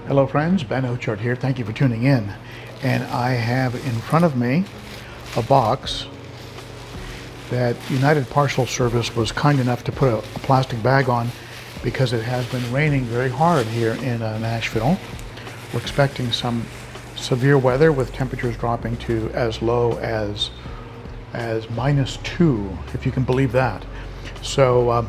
Hello friends, Ben Ochart here. Thank you for tuning in. And I have in front of me a box that United Parcel Service was kind enough to put a plastic bag on because it has been raining very hard here in Nashville. We're expecting some severe weather with temperatures dropping to as low as -2, if you can believe that. So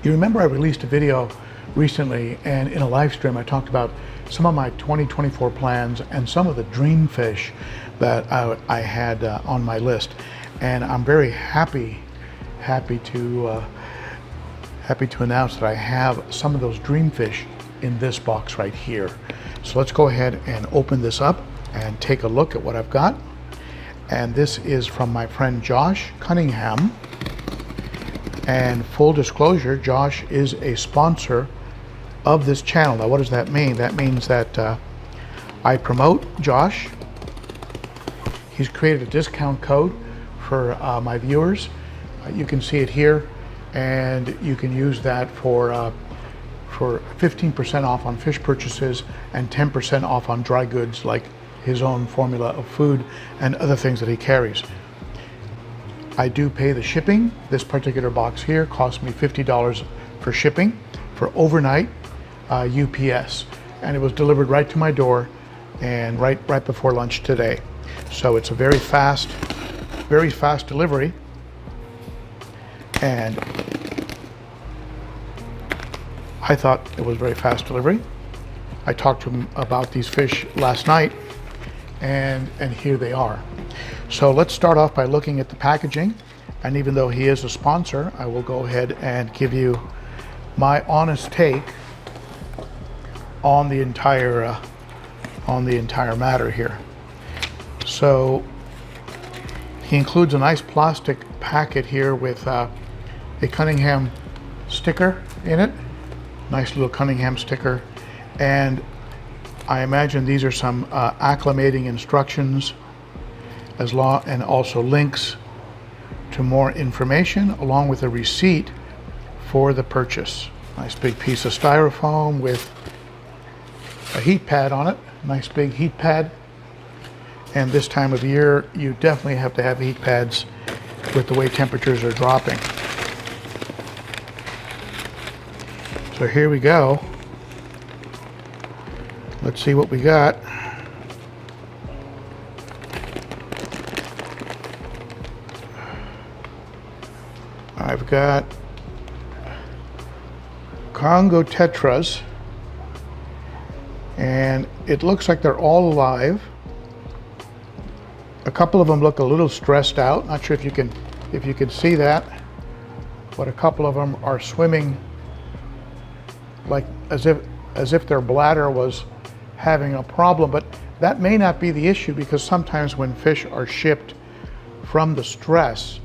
you remember I released a video recently, and in a live stream I talked about some of my 2024 plans and some of the dream fish that I had on my list, and I'm very happy to announce that I have some of those dream fish in this box right here. So let's go ahead and open this up and take a look at what I've got. And this is from my friend Josh Cunningham. And full disclosure, Josh is a sponsor of this channel. Now, what does that mean? That means that I promote Josh. He's created a discount code for my viewers. You can see it here, and you can use that for 15% off on fish purchases and 10% off on dry goods like his own formula of food and other things that he carries. I do pay the shipping. This particular box here cost me $50 for shipping for overnight UPS, and it was delivered right to my door and right before lunch today. So it's a very fast delivery, and I thought it was very fast delivery. I talked to him about these fish last night, and here they are. So let's start off by looking at the packaging, and even though he is a sponsor, I will go ahead and give you my honest take on the entire matter here. So he includes a nice plastic packet here with a Cunningham sticker in it. Nice little Cunningham sticker, and I imagine these are some acclimating instructions and also links to more information, along with a receipt for the purchase. Nice big piece of styrofoam with a heat pad on it. Nice big heat pad. And this time of year, you definitely have to have heat pads with the way temperatures are dropping. So here we go. Let's see what we got. I've got Congo tetras, and it looks like they're all alive. A couple of them look a little stressed out. Not sure if you can see that, but a couple of them are swimming like as if their bladder was having a problem. But that may not be the issue, because sometimes when fish are shipped from the stress,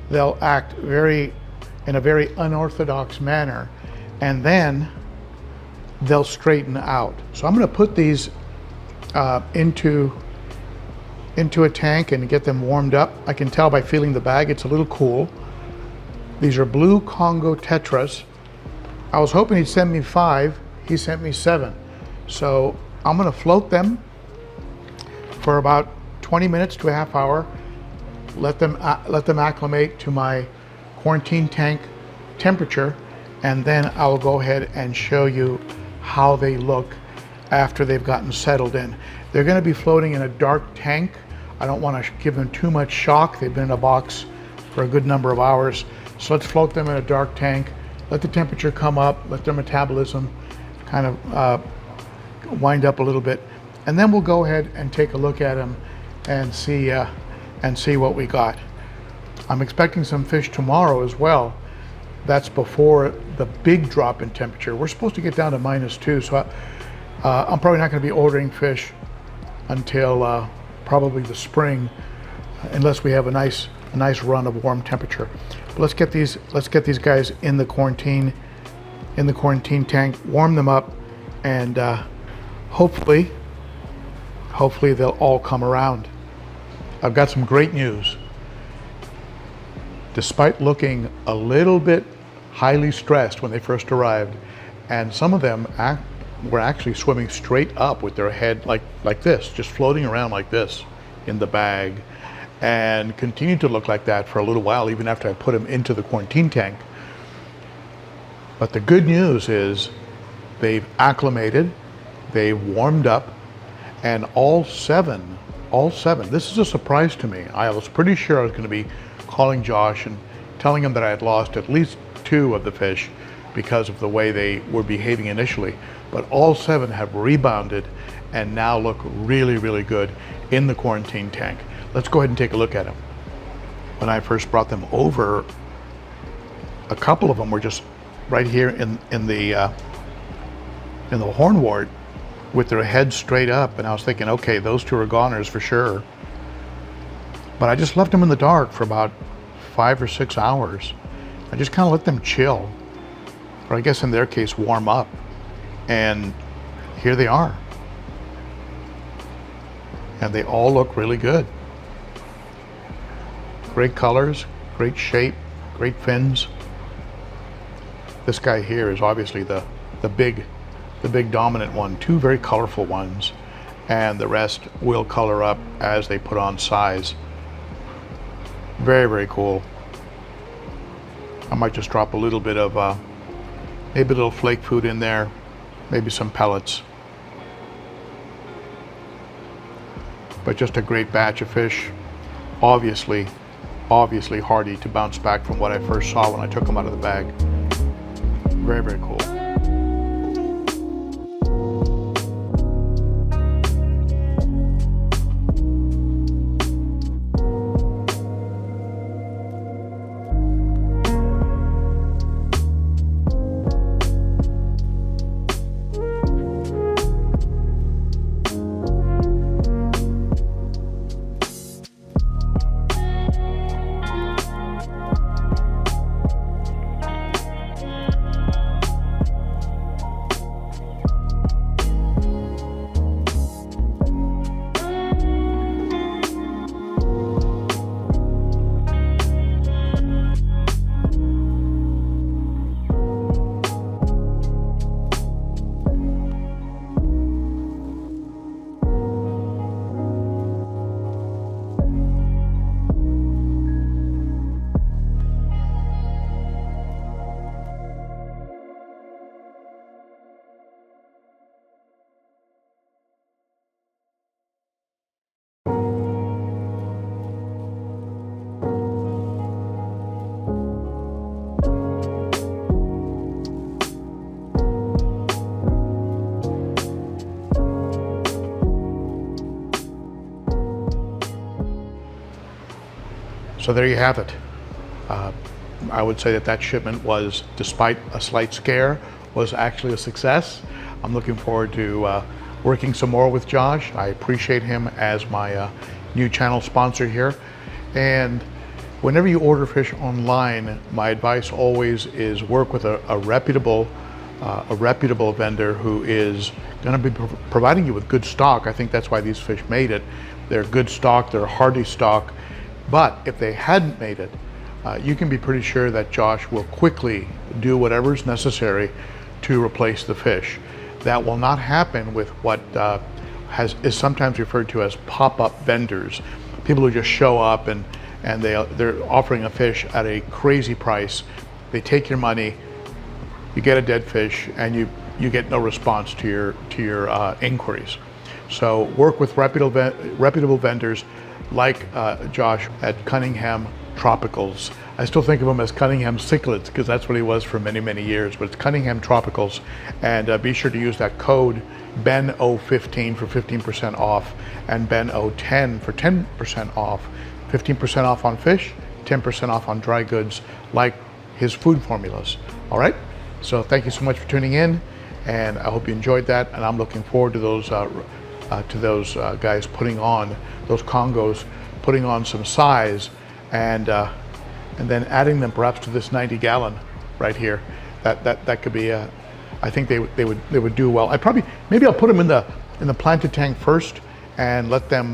they'll act in a very unorthodox manner, and then they'll straighten out. So I'm going to put these into a tank and get them warmed up. I can tell by feeling the bag it's a little cool. These are blue Congo tetras. I was hoping he'd send me 5. He sent me 7. So I'm going to float them for about 20 minutes to a half hour. Let them acclimate to my quarantine tank temperature, and then I'll go ahead and show you how they look after they've gotten settled in. They're going to be floating in a dark tank. I don't want to give them too much shock. They've been in a box for a good number of hours. So let's float them in a dark tank, let the temperature come up, let their metabolism kind of wind up a little bit, and then we'll go ahead and take a look at them and see what we got. I'm expecting some fish tomorrow as well. That's before the big drop in temperature. We're supposed to get down to -2, so I'm probably not going to be ordering fish until probably the spring, unless we have a nice run of warm temperature. But let's get these guys in the quarantine tank, warm them up, and hopefully they'll all come around. I've got some great news. Despite looking a little bit highly stressed when they first arrived, and some of them were actually swimming straight up with their head like this, just floating around like this in the bag, and continued to look like that for a little while, even after I put them into the quarantine tank. But the good news is they've acclimated, they've warmed up, and all seven, this is a surprise to me. I was pretty sure I was going to be calling Josh and telling him that I had lost at least 2 of the fish because of the way they were behaving initially. But all 7 have rebounded and now look really, really good in the quarantine tank. Let's go ahead and take a look at them. When I first brought them over, a couple of them were just right here in the hornwort with their heads straight up, and I was thinking, okay, those 2 are goners for sure. But I just left them in the dark for about 5 or 6 hours. I just kind of let them chill, or I guess in their case, warm up. And here they are. And they all look really good. Great colors, great shape, great fins. This guy here is obviously the big dominant one. 2 very colorful ones, and the rest will color up as they put on size. Very, very cool. I might just drop a little bit of maybe a little flake food in there, maybe some pellets. But just a great batch of fish. Obviously hardy to bounce back from what I first saw when I took them out of the bag. Very, very cool. So there you have it. I would say that shipment was, despite a slight scare, was actually a success. I'm looking forward to working some more with Josh. I appreciate him as my new channel sponsor here. And whenever you order fish online, my advice always is work with a reputable vendor who is going to be providing you with good stock. I think that's why these fish made it. They're good stock, they're hardy stock. But if they hadn't made it, you can be pretty sure that Josh will quickly do whatever's necessary to replace the fish. That will not happen with what is sometimes referred to as pop-up vendors. People who just show up and they're offering a fish at a crazy price. They take your money, you get a dead fish, and you get no response to your inquiries. So work with reputable vendors like Josh at Cunningham Tropicals. I still think of him as Cunningham Cichlids because that's what he was for many, many years, but it's Cunningham Tropicals. And be sure to use that code ben.o.15 for 15% off and ben.o.10 for 10% off. 15% off on fish, 10% off on dry goods like his food formulas. All right, so thank you so much for tuning in, and I hope you enjoyed that, and I'm looking forward to those guys putting on those Congos, putting on some size, and then adding them perhaps to this 90-gallon right here. That could be I think they would do well. Maybe I'll put them in the planted tank first and let them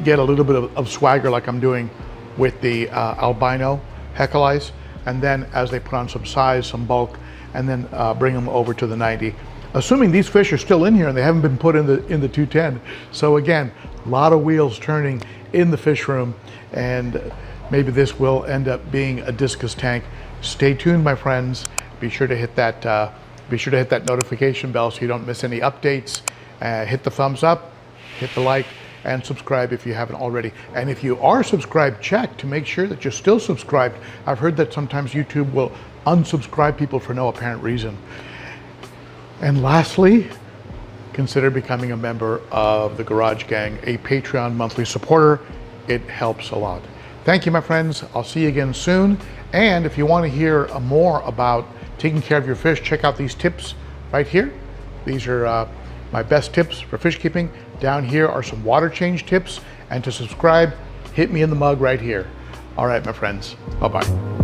get a little bit of swagger like I'm doing with the albino Heckelais, and then as they put on some size, some bulk, and then bring them over to the 90. assuming these fish are still in here and they haven't been put in the 210. So again, a lot of wheels turning in the fish room, and maybe this will end up being a discus tank. Stay tuned, my friends. Be sure to hit that notification bell so you don't miss any updates. Hit the thumbs up, hit the like, and subscribe if you haven't already. And if you are subscribed, check to make sure that you're still subscribed. I've heard that sometimes YouTube will unsubscribe people for no apparent reason. And lastly, consider becoming a member of the Garage Gang, a Patreon monthly supporter. It helps a lot. Thank you, my friends. I'll see you again soon. And if you want to hear more about taking care of your fish, check out these tips right here. These are my best tips for fish keeping. Down here are some water change tips. And to subscribe, hit me in the mug right here. All right, my friends. Bye-bye.